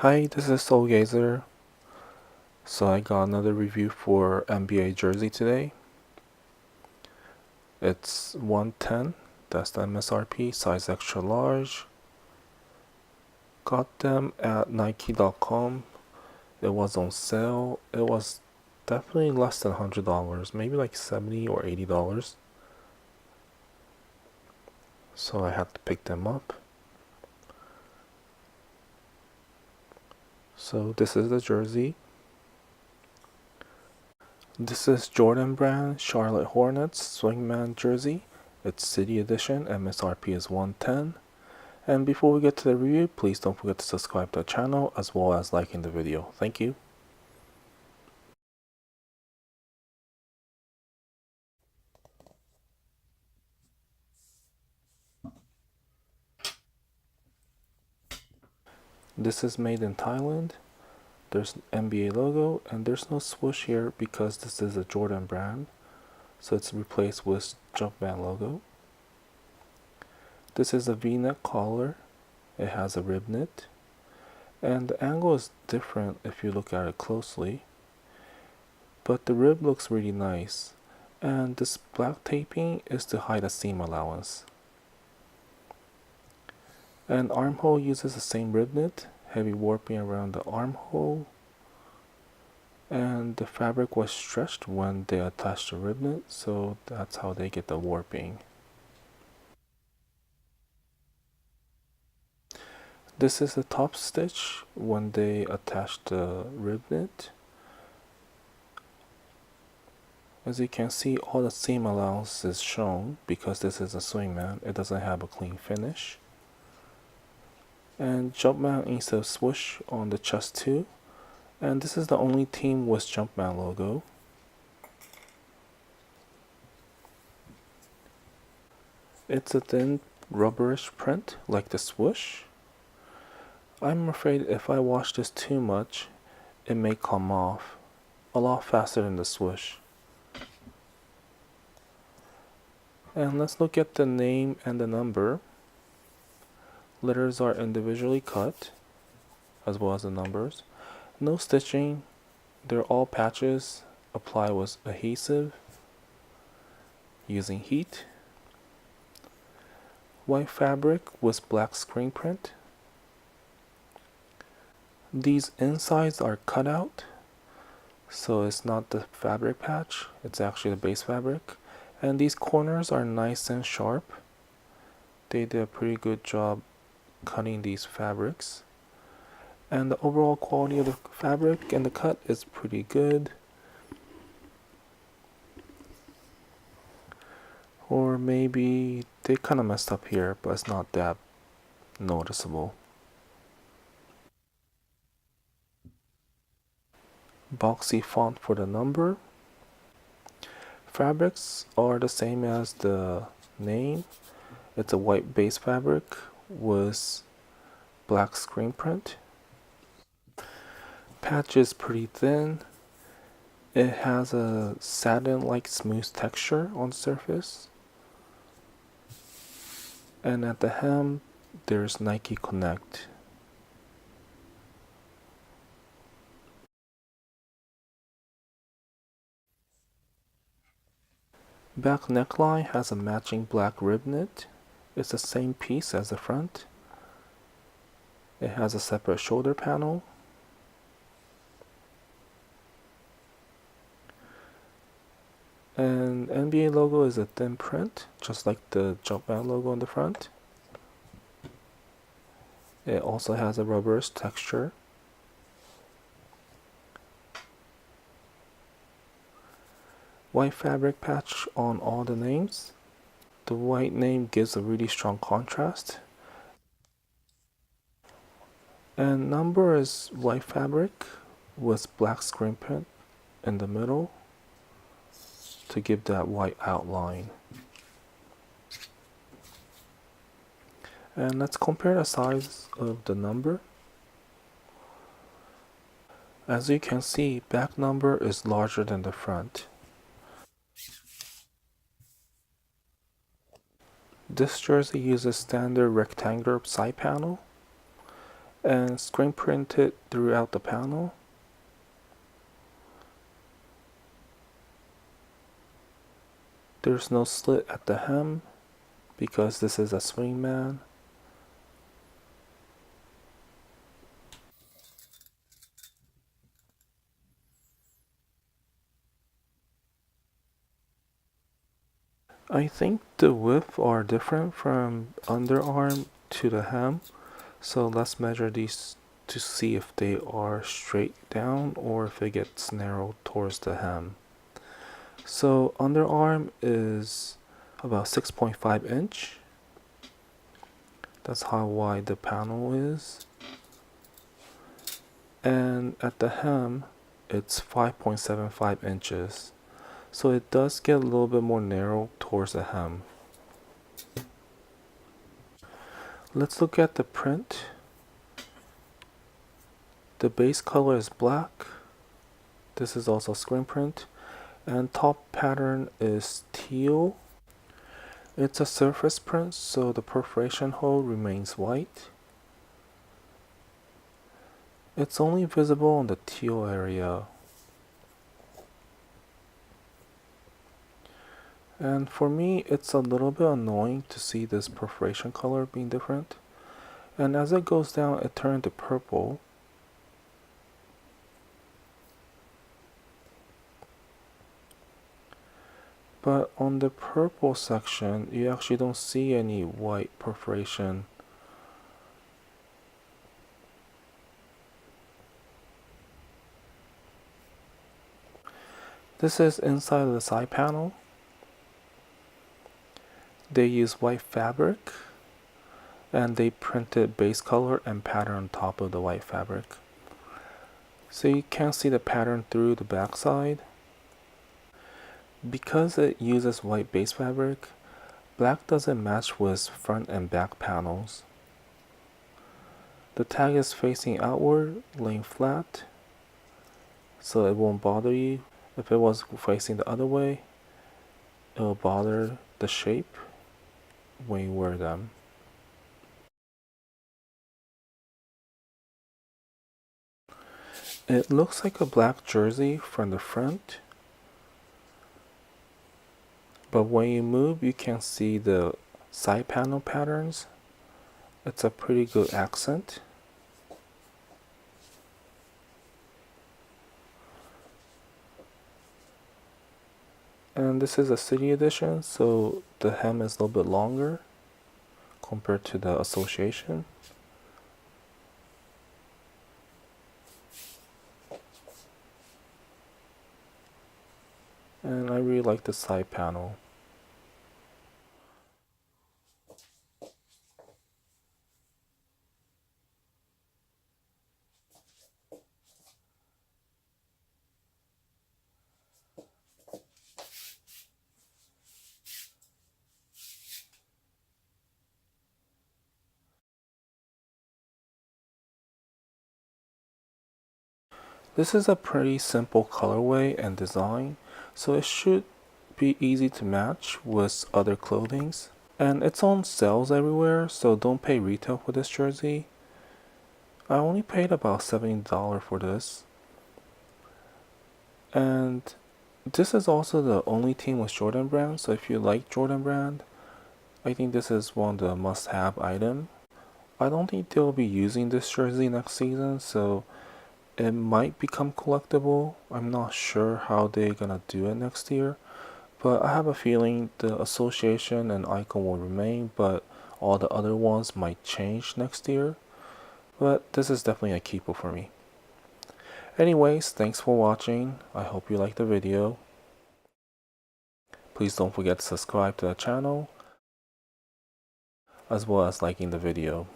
Hi, this is Soul Gazer. So I got another review for NBA jersey today. It's 110, that's the MSRP, size extra large. Got them at Nike.com. It was on sale. It was definitely less than $100, maybe like $70 or $80. So I had to pick them up. So this is the jersey. This is Jordan brand Charlotte Hornets Swingman jersey. It's City Edition. MSRP is 110. And before we get to the review, please don't forget to subscribe to the channel as well as liking the video. Thank you. This is made in Thailand. There's an NBA logo and there's no swoosh here because this is a Jordan brand. So it's replaced with Jumpman logo. This is a V-neck collar. It has a rib knit. And the angle is different if you look at it closely. But the rib looks really nice. And this black taping is to hide a seam allowance. And armhole uses the same rib knit, heavy warping around the armhole. And the fabric was stretched when they attached the rib knit, so that's how they get the warping. This is the top stitch when they attached the rib knit. As you can see, all the seam allowance is shown because this is a Swingman. It doesn't have a clean finish. And Jumpman instead of swoosh on the chest too. And this is the only team with Jumpman logo. It's a thin rubberish print like the swoosh. I'm afraid if I wash this too much, it may come off a lot faster than the swoosh. And let's look at the name and the number. Letters are individually cut, as well as the numbers. No stitching, they're all patches, applied with adhesive, using heat. White fabric with black screen print. These insides are cut out, so it's not the fabric patch, it's actually the base fabric. And these corners are nice and sharp. They did a pretty good job cutting these fabrics. And the overall quality of the fabric and the cut is pretty good. Or maybe they kind of messed up here, but it's not that noticeable. Boxy font for the number. Fabrics are the same as the name. It's a white base fabric with black screen print. Patch is pretty thin. It has a satin-like smooth texture on the surface. And at the hem, there's Nike Connect. Back neckline has a matching black rib knit. It's the same piece as the front. It has a separate shoulder panel. And NBA logo is a thin print, just like the Jumpman logo on the front. It also has a rubberish texture. White fabric patch on all the names. The white name gives a really strong contrast. And number is white fabric with black screen print in the middle to give that white outline. And let's compare the size of the number. As you can see, back number is larger than the front. This jersey uses standard rectangular side panel, and screen printed throughout the panel. There's no slit at the hem because this is a Swingman. I think the width are different from underarm to the hem, so let's measure these to see if they are straight down or if it gets narrowed towards the hem. So underarm is about 6.5 inch. That's how wide the panel is. And at the hem, it's 5.75 inches. So it does get a little bit more narrow towards the hem. Let's look at the print. The base color is black. This is also screen print. And top pattern is teal. It's a surface print, so the perforation hole remains white. It's only visible on the teal area. And for me, it's a little bit annoying to see this perforation color being different. And as it goes down, it turns to purple. But on the purple section, you actually don't see any white perforation. This is inside of the side panel. They use white fabric and they printed base color and pattern on top of the white fabric. So you can't see the pattern through the back side. Because it uses white base fabric, black doesn't match with front and back panels. The tag is facing outward, laying flat, so it won't bother you. If it was facing the other way, it will bother the shape when you wear them. It looks like a black jersey from the front, but when you move you can see the side panel patterns. It's a pretty good accent. And this is a city edition, so the hem is a little bit longer compared to the association. And I really like the side panel. This is a pretty simple colorway and design, so it should be easy to match with other clothings. And it's on sales everywhere, so don't pay retail for this jersey. I only paid about $70 for this. And this is also the only team with Jordan brand, so if you like Jordan brand, I think this is one of the must-have items. I don't think they'll be using this jersey next season, so it might become collectible. I'm not sure how they're gonna do it next year, but I have a feeling the association and icon will remain, but all the other ones might change next year. But this is definitely a keeper for me. Anyways, thanks for watching. I hope you liked the video. Please don't forget to subscribe to the channel, as well as liking the video.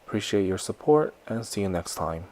Appreciate your support and see you next time.